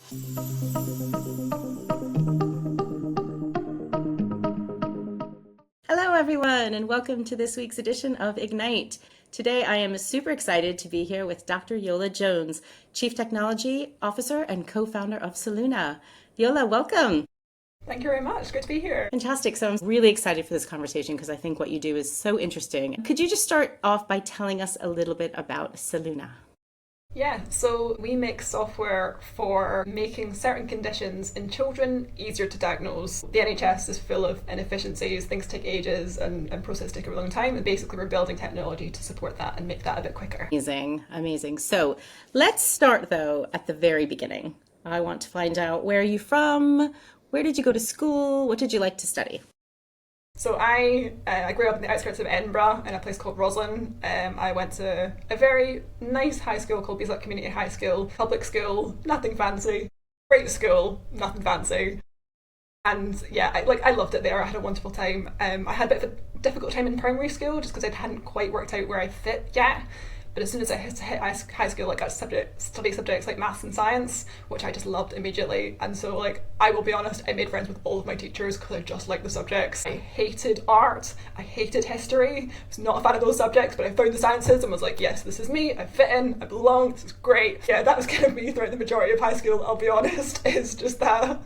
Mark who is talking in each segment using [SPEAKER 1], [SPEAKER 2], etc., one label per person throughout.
[SPEAKER 1] Hello, everyone, and welcome to this week's edition of Ignite. Today, I am super excited to be here with Dr. Yola Jones, Chief Technology Officer and co-founder of Seluna. Yola, welcome.
[SPEAKER 2] Thank you very much. Good to be here.
[SPEAKER 1] Fantastic. So I'm really excited for this conversation because I think what you do is so interesting. Could you just start off by telling us a little bit about Seluna?
[SPEAKER 2] Yeah, so we make software for making certain conditions in children easier to diagnose. The NHS is full of inefficiencies, things take ages and processes take a long time, and basically we're building technology to support that and make that a bit quicker.
[SPEAKER 1] Amazing, amazing. So let's start though at the very beginning. I want to find out, where are you from? Where did you go to school? What did you like to study?
[SPEAKER 2] So I grew up in the outskirts of Edinburgh in a place called Roslin. I went to a very nice high school called Beaslett Community High School, public school, nothing fancy. Great school, nothing fancy. And yeah, I loved it there. I had a wonderful time. I had a bit of a difficult time in primary school just because I hadn't quite worked out where I fit yet. But as soon as I hit high school, I got study subjects like maths and science, which I just loved immediately. And so, I will be honest, I made friends with all of my teachers because I just liked the subjects. I hated art, I hated history, I was not a fan of those subjects, but I found the sciences and was like, yes, this is me, I fit in, I belong, this is great. Yeah, that was kind of me throughout the majority of high school, I'll be honest, is just that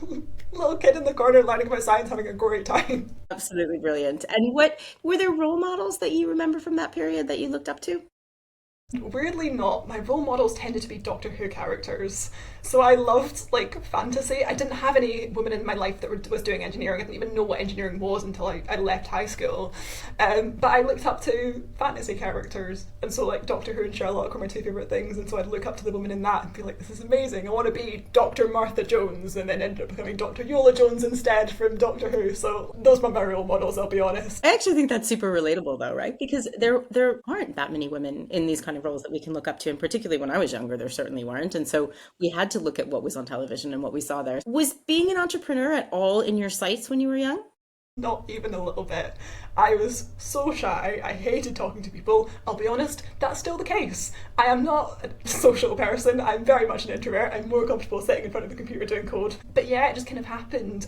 [SPEAKER 2] little kid in the corner learning about science, having a great time.
[SPEAKER 1] Absolutely brilliant. And what were there role models that you remember from that period that you looked up to?
[SPEAKER 2] Weirdly not. My role models tended to be Doctor Who characters. So I loved fantasy. I didn't have any women in my life that was doing engineering. I didn't even know what engineering was until I left high school. But I looked up to fantasy characters. And so Doctor Who and Sherlock were my two favourite things. And so I'd look up to the women in that and be like, this is amazing. I want to be Dr. Martha Jones, and then ended up becoming Dr. Yola Jones instead from Doctor Who. So those were my role models, I'll be honest.
[SPEAKER 1] I actually think that's super relatable though, right? Because there aren't that many women in these kind of roles that we can look up to, and particularly when I was younger, there certainly weren't. And so we had to look at what was on television and what we saw there. Was being an entrepreneur at all in your sights when you were young?
[SPEAKER 2] Not even a little bit. I was so shy. I hated talking to people. I'll be honest, that's still the case. I am not a social person. I'm very much an introvert. I'm more comfortable sitting in front of the computer doing code. But yeah, it just kind of happened.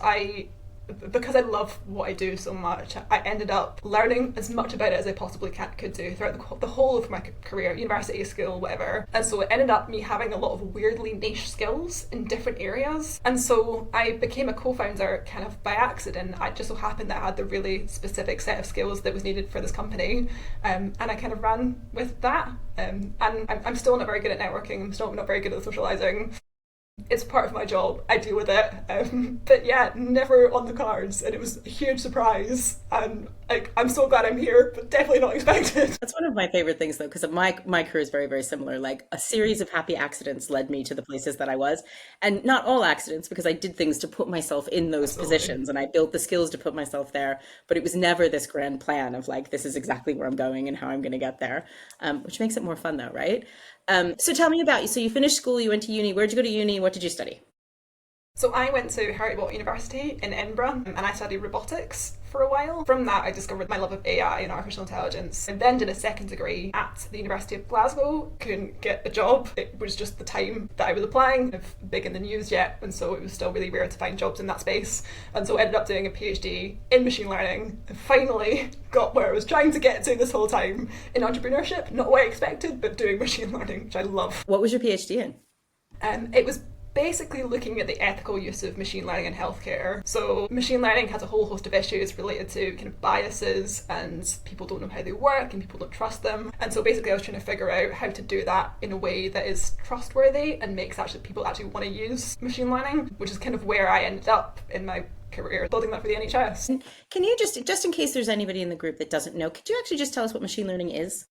[SPEAKER 2] Because I love what I do so much, I ended up learning as much about it as I possibly could do throughout the whole of my career, university, school, whatever. And so it ended up me having a lot of weirdly niche skills in different areas. And so I became a co-founder kind of by accident. I just so happened that I had the really specific set of skills that was needed for this company. And I kind of ran with that. And I'm still not very good at networking. I'm still not very good at socializing. It's part of my job. I deal with it. But yeah, never on the cards. And it was a huge surprise. And I'm so glad I'm here, but definitely not expected.
[SPEAKER 1] That's one of my favorite things though, because my career is very, very similar. Like a series of happy accidents led me to the places that I was. And not all accidents, because I did things to put myself in those
[SPEAKER 2] Absolutely.
[SPEAKER 1] positions and I built the skills to put myself there. But it was never this grand plan of this is exactly where I'm going and how I'm going to get there, which makes it more fun though, right? So tell me about you. So you finished school, you went to uni. Where'd you go to uni? What did you study?
[SPEAKER 2] So I went to University in Edinburgh and I studied robotics for a while. From that I discovered my love of AI and artificial intelligence. I then did a second degree at the University of Glasgow. Couldn't get a job. It was just the time that I was applying. Big in the news yet, and so it was still really rare to find jobs in that space. And so I ended up doing a PhD in machine learning and finally got where I was trying to get to this whole time, in entrepreneurship. Not what I expected, but doing machine learning, which I love.
[SPEAKER 1] What was your PhD in?
[SPEAKER 2] It was basically looking at the ethical use of machine learning in healthcare. So machine learning has a whole host of issues related to kind of biases, and people don't know how they work and people don't trust them. And so basically I was trying to figure out how to do that in a way that is trustworthy and makes people actually want to use machine learning, which is kind of where I ended up in my career, building that for the NHS.
[SPEAKER 1] Can you just in case there's anybody in the group that doesn't know, could you actually just tell us what machine learning is?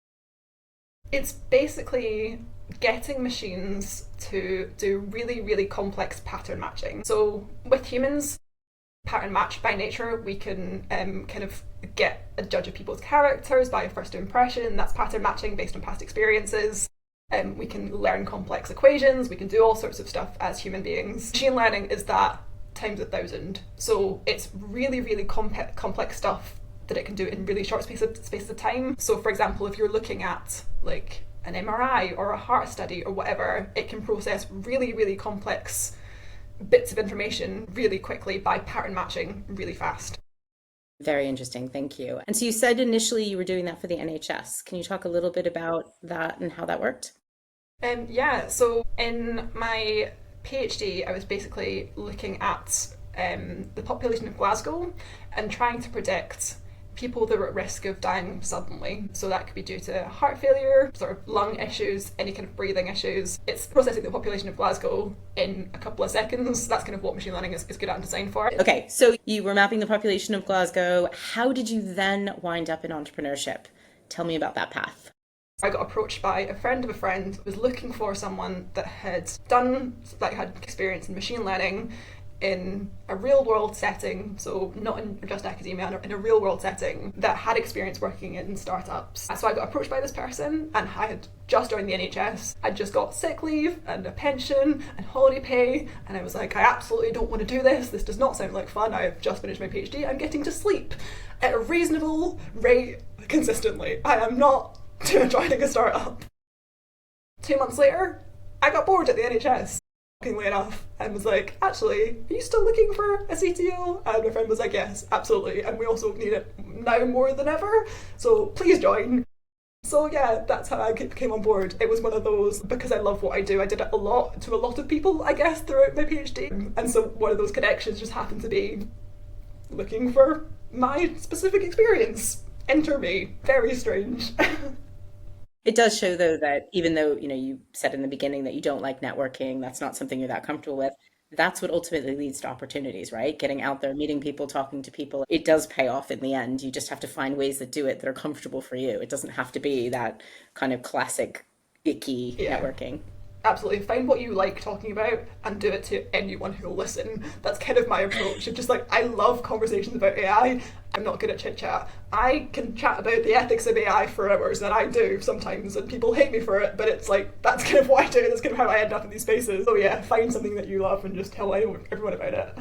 [SPEAKER 2] It's basically getting machines to do really, really complex pattern matching. So with humans, pattern match by nature, we can kind of get a judge of people's characters by a first impression. That's pattern matching based on past experiences. We can learn complex equations. We can do all sorts of stuff as human beings. Machine learning is that times 1,000. So it's really, really complex stuff that it can do in really short spaces of time. So for example, if you're looking at an MRI or a heart study or whatever, it can process really, really complex bits of information really quickly by pattern matching really fast.
[SPEAKER 1] Very interesting. Thank you. And so you said initially you were doing that for the NHS. Can you talk a little bit about that and how that worked?
[SPEAKER 2] Yeah, so in my PhD, I was basically looking at the population of Glasgow and trying to predict people that were at risk of dying suddenly. So that could be due to heart failure, sort of lung issues, any kind of breathing issues. It's processing the population of Glasgow in a couple of seconds. That's kind of what machine learning is good at and designed for.
[SPEAKER 1] Okay, so you were mapping the population of Glasgow. How did you then wind up in entrepreneurship? Tell me about that path.
[SPEAKER 2] I got approached by a friend of a friend who was looking for someone that had experience in machine learning in a real world setting, so not in just academia, in a real world setting, that had experience working in startups. So I got approached by this person, and I had just joined the NHS. I'd just got sick leave and a pension and holiday pay, and I was like, I absolutely don't want to do this. This does not sound like fun. I've just finished my PhD. I'm getting to sleep at a reasonable rate consistently. I am not joining a startup. 2 months later, I got bored at the NHS. Shockingly enough, and was like, actually, are you still looking for a CTO? And my friend was like, yes, absolutely, and we also need it now more than ever, so please join. So yeah, that's how I came on board. It was one of those, because I love what I do, I did it a lot to a lot of people, I guess, throughout my PhD, and so one of those connections just happened to be looking for my specific experience. Enter me. Very strange.
[SPEAKER 1] It does show though that even though, you said in the beginning that you don't like networking, that's not something you're that comfortable with. That's what ultimately leads to opportunities, right? Getting out there, meeting people, talking to people. It does pay off in the end. You just have to find ways that do it that are comfortable for you. It doesn't have to be that kind of classic icky
[SPEAKER 2] Yeah.
[SPEAKER 1] networking.
[SPEAKER 2] Absolutely, find what you like talking about and do it to anyone who'll listen. That's kind of my approach. Of just like, I love conversations about AI. I'm not good at chit chat. I can chat about the ethics of AI for hours, and I do sometimes, and people hate me for it, but it's like, that's kind of what I do. That's kind of how I end up in these spaces. So yeah, find something that you love and just tell everyone about it.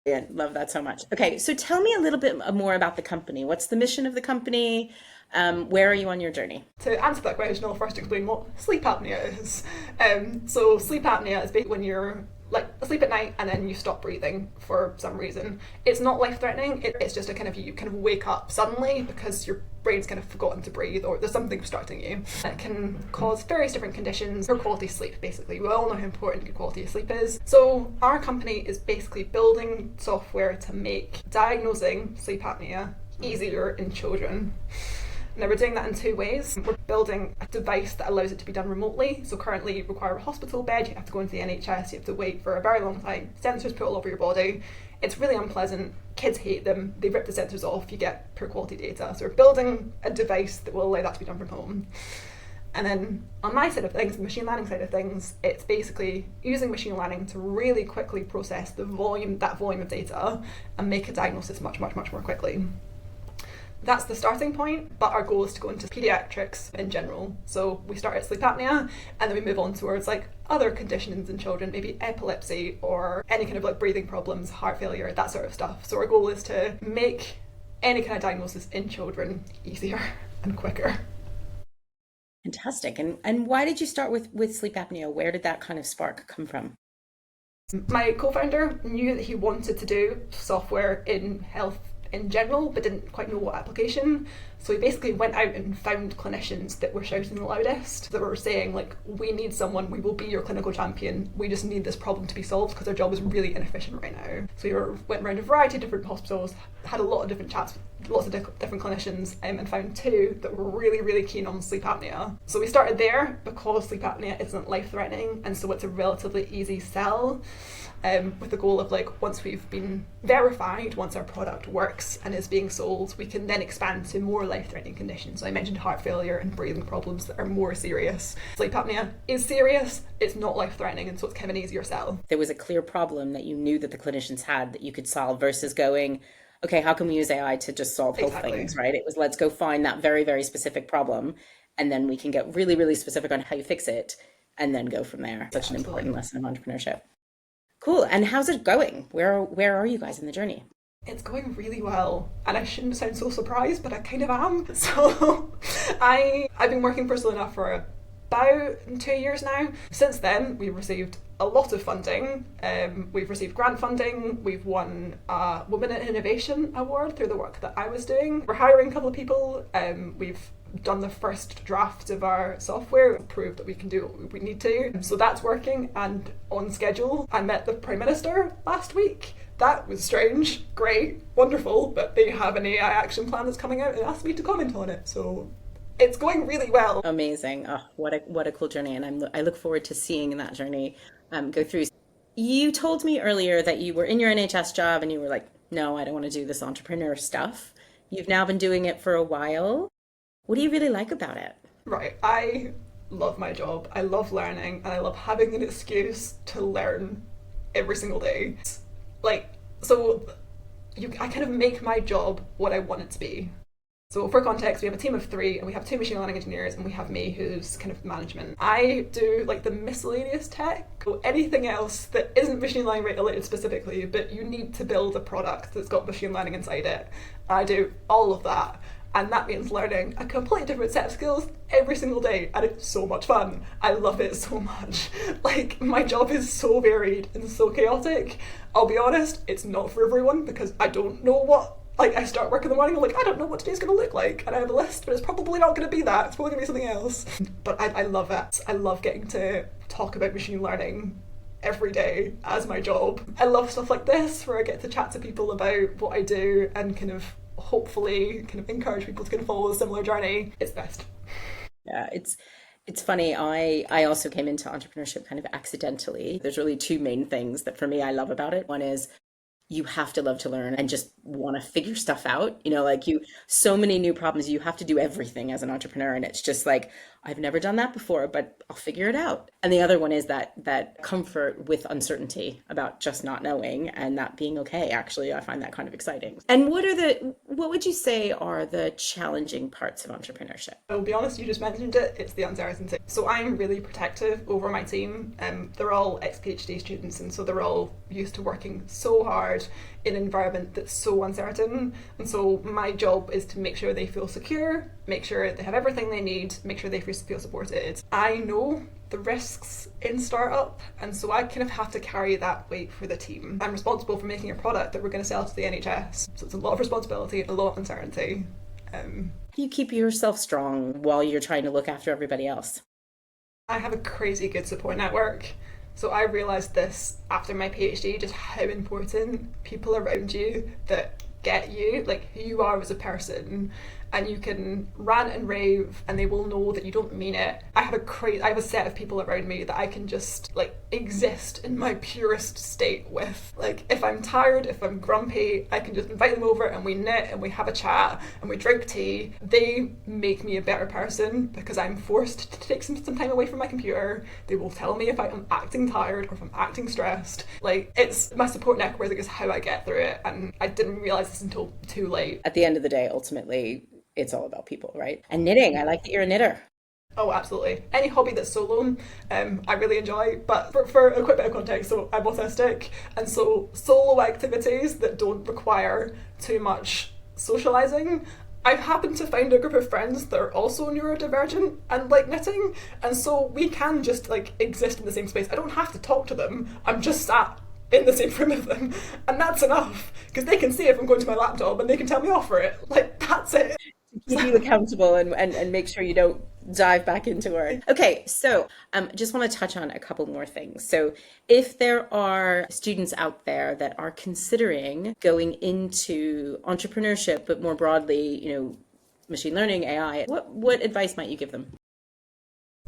[SPEAKER 1] Yeah, love that so much. Okay, so tell me a little bit more about the company. What's the mission of the company? Where are you on your journey?
[SPEAKER 2] To answer that question, I'll first explain what sleep apnea is. So sleep apnea is basically when you're like asleep at night and then you stop breathing for some reason. It's not life-threatening. It's just you kind of wake up suddenly because your brain's kind of forgotten to breathe, or there's something obstructing you. It can cause various different conditions. Poor quality sleep, basically. We all know how important good quality sleep is. So our company is basically building software to make diagnosing sleep apnea easier in children. Now, we're doing that in two ways. We're building a device that allows it to be done remotely. So currently you require a hospital bed, you have to go into the NHS, you have to wait for a very long time, sensors put all over your body. It's really unpleasant. Kids hate them. They rip the sensors off, you get poor quality data. So we're building a device that will allow that to be done from home. And then on my side of things, the machine learning side of things, it's basically using machine learning to really quickly process that volume of data and make a diagnosis much, much, much more quickly. That's the starting point, but our goal is to go into pediatrics in general. So we start at sleep apnea, and then we move on towards like other conditions in children, maybe epilepsy or any kind of like breathing problems, heart failure, that sort of stuff. So our goal is to make any kind of diagnosis in children easier and quicker.
[SPEAKER 1] Fantastic. And why did you start with sleep apnea? Where did that kind of spark come from?
[SPEAKER 2] My co-founder knew that he wanted to do software in health in general, but didn't quite know what application. So he basically went out and found clinicians that were shouting the loudest, that were saying like, we need someone, we will be your clinical champion, we just need this problem to be solved because our job is really inefficient right now. So he went around a variety of different hospitals, had a lot of different chats with lots of different clinicians, and found two that were really, really keen on sleep apnea. So we started there because sleep apnea isn't life-threatening, and so it's a relatively easy sell. With the goal of like, once we've been verified, once our product works and is being sold, we can then expand to more life-threatening conditions. So I mentioned heart failure and breathing problems that are more serious. Sleep apnea is serious, it's not life-threatening, and so it's kind of an easier sell.
[SPEAKER 1] There was a clear problem that you knew that the clinicians had that you could solve versus going, okay, how can we use AI to just solve health things, right? It was, let's go find that very, very specific problem, and then we can get really, really specific on how you fix it, and then go from there. Such an important lesson of entrepreneurship. Cool. And how's it going? Where are you guys in the journey?
[SPEAKER 2] It's going really well, and I shouldn't sound so surprised, but I kind of am. So I've been working for Seluna for about 2 years now. Since then, we've received a lot of funding. We've received grant funding. We've won a Women in Innovation award through the work that I was doing. We're hiring a couple of people. We've done the first draft of our software, proved that we can do what we need to. So that's working and on schedule. I met the Prime Minister last week. That was strange, great, wonderful, but they have an AI action plan that's coming out and asked me to comment on it. So it's going really well.
[SPEAKER 1] Amazing. Oh, what a cool journey. And I look forward to seeing that journey go through. You told me earlier that you were in your NHS job and you were like, no, I don't want to do this entrepreneur stuff. You've now been doing it for a while. What do you really like about it?
[SPEAKER 2] Right, I love my job. I love learning and I love having an excuse to learn every single day. Like, so I kind of make my job what I want it to be. So for context, we have a team of 3 and we have 2 machine learning engineers and we have me who's kind of management. I do like the miscellaneous tech, or anything else that isn't machine learning related specifically, but you need to build a product that's got machine learning inside it. I do all of that. And that means learning a completely different set of skills every single day. And it's so much fun. I love it so much. Like, my job is so varied and so chaotic. I'll be honest, it's not for everyone because I don't know what, like, I start work in the morning, I'm like, I don't know what today's going to look like. And I have a list, but it's probably not going to be that. It's probably going to be something else. But I love it. I love getting to talk about machine learning every day as my job. I love stuff like this where I get to chat to people about what I do and kind of hopefully kind of encourage people to kind of follow a similar journey. It's best.
[SPEAKER 1] Yeah, it's funny. I also came into entrepreneurship kind of accidentally. There's really 2 main things that for me I love about it. One is you have to love to learn and just want to figure stuff out. Like so many new problems, you have to do everything as an entrepreneur. And it's just like, I've never done that before, but I'll figure it out. And the other one is that comfort with uncertainty about just not knowing and that being okay. Actually, I find that kind of exciting. And what would you say are the challenging parts of entrepreneurship?
[SPEAKER 2] I'll be honest, you just mentioned it, it's the uncertainty. So I'm really protective over my team. They're all ex-PhD students, and so they're all used to working so hard in an environment that's so uncertain. And so my job is to make sure they feel secure, make sure they have everything they need, make sure they feel supported. I know the risks in startup, and so I kind of have to carry that weight for the team. I'm responsible for making a product that we're going to sell to the NHS, so it's a lot of responsibility and a lot of uncertainty.
[SPEAKER 1] You keep yourself strong while you're trying to look after everybody else.
[SPEAKER 2] I have a crazy good support network. So I realised this after my PhD, just how important people around you that get you, like who you are as a person, and you can rant and rave and they will know that you don't mean it. I have a set of people around me that I can just like exist in my purest state with. Like if I'm tired, if I'm grumpy, I can just invite them over and we knit and we have a chat and we drink tea. They make me a better person because I'm forced to take some time away from my computer. They will tell me if I'm acting tired or if I'm acting stressed. Like, it's my support network is how I get through it, and I didn't realise this until too late.
[SPEAKER 1] At the end of the day, ultimately, it's all about people, right? And knitting, I like that you're a knitter.
[SPEAKER 2] Oh, absolutely. Any hobby that's solo, I really enjoy. But for a quick bit of context, so I'm autistic, and so solo activities that don't require too much socialising, I've happened to find a group of friends that are also neurodivergent and like knitting, and so we can just like exist in the same space. I don't have to talk to them. I'm just sat in the same room with them, and that's enough because they can see if I'm going to my laptop and they can tell me off for it. Like, that's it.
[SPEAKER 1] Keep you accountable and make sure you don't dive back into it. Okay, so just want to touch on a couple more things. So if there are students out there that are considering going into entrepreneurship, but more broadly, machine learning, AI, what advice might you give them?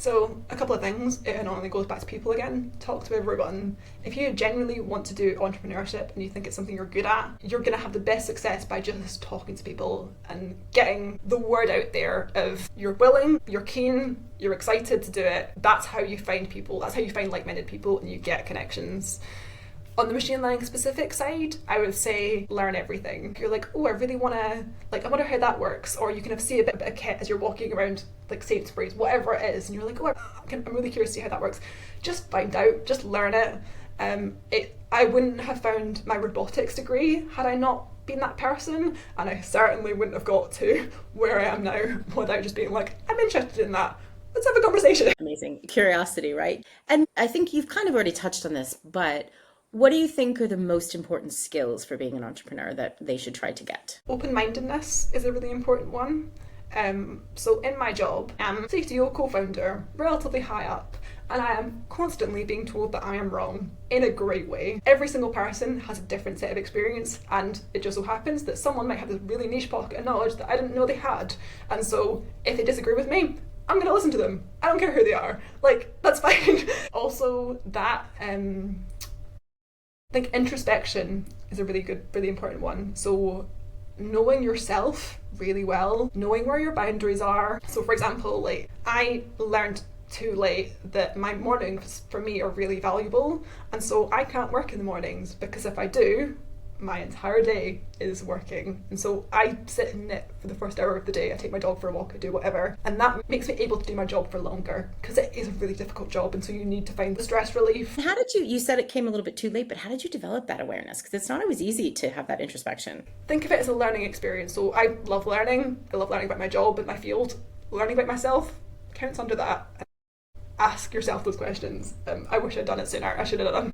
[SPEAKER 2] So a couple of things, it only goes back to people again. Talk to everyone. If you genuinely want to do entrepreneurship and you think it's something you're good at, you're going to have the best success by just talking to people and getting the word out there of you're willing, you're keen, you're excited to do it. That's how you find people. That's how you find like-minded people and you get connections. On the machine learning specific side, I would say learn everything. You're like, oh, I really want to, like, I wonder how that works. Or you kind of see a bit of kit as you're walking around, like Sainsbury's, whatever it is, and you're like, oh, I'm really curious to see how that works. Just find out, just learn it. I wouldn't have found my robotics degree had I not been that person, and I certainly wouldn't have got to where I am now without just being like, I'm interested in that. let's have a conversation.
[SPEAKER 1] Amazing. Curiosity, right? And I think you've kind of already touched on this, but what do you think are the most important skills for being an entrepreneur that they should try to get?
[SPEAKER 2] Open-mindedness is a really important one. So in my job, I'm CTO co-founder, relatively high up, and I am constantly being told that I am wrong in a great way. Every single person has a different set of experience, and it just so happens that someone might have this really niche pocket of knowledge that I didn't know they had. And so if they disagree with me, I'm going to listen to them. I don't care who they are. Like, that's fine. Also, that I think introspection is a really good, really important one. So knowing yourself really well, knowing where your boundaries are. So for example, like I learned too late that my mornings for me are really valuable, and so I can't work in the mornings because if I do, my entire day is working. And so I sit and knit for the first hour of the day, I take my dog for a walk, I do whatever, and that makes me able to do my job for longer because it is a really difficult job, and so you need to find the stress relief.
[SPEAKER 1] How did you said it came a little bit too late, but how did you develop that awareness? Because it's not always easy to have that introspection.
[SPEAKER 2] Think of it as a learning experience. So I love learning. I love learning about my job and my field. Learning about myself counts under that. Ask yourself those questions. I wish I'd done it sooner. I should have done.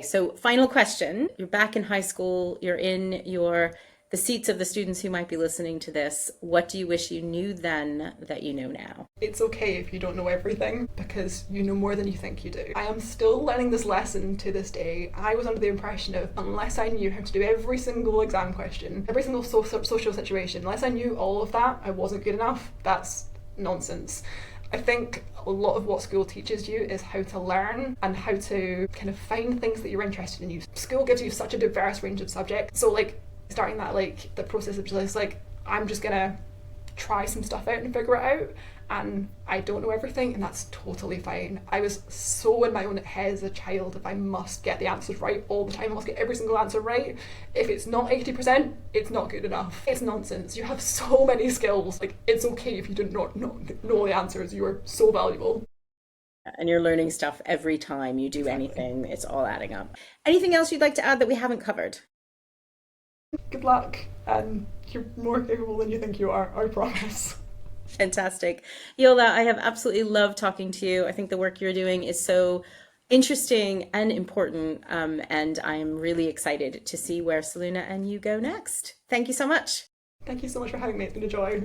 [SPEAKER 1] So, final question. You're back in high school, you're in the seats of the students who might be listening to this. What do you wish you knew then that you know now?
[SPEAKER 2] It's okay if you don't know everything because you know more than you think you do. I am still learning this lesson to this day. I was under the impression of unless I knew how to do every single exam question, every single social situation, unless I knew all of that, I wasn't good enough. That's nonsense. I think a lot of what school teaches you is how to learn and how to kind of find things that you're interested in. School gives you such a diverse range of subjects. So like starting that like the process of just like I'm just gonna try some stuff out and figure it out, and I don't know everything, and that's totally fine. I was so in my own head as a child if I must get the answers right all the time, I must get every single answer right. If it's not 80%, it's not good enough. It's nonsense. You have so many skills. Like it's okay if you did not know the answers. You are so valuable.
[SPEAKER 1] And you're learning stuff every time you do
[SPEAKER 2] Exactly.
[SPEAKER 1] anything. It's all adding up. Anything else you'd like to add that we haven't covered?
[SPEAKER 2] Good luck, and you're more capable than you think you are, I promise.
[SPEAKER 1] Fantastic. Yola, I have absolutely loved talking to you. I think the work you're doing is so interesting and important, and I'm really excited to see where Seluna and you go next. Thank you so much.
[SPEAKER 2] Thank you so much for having me. It's been a joy.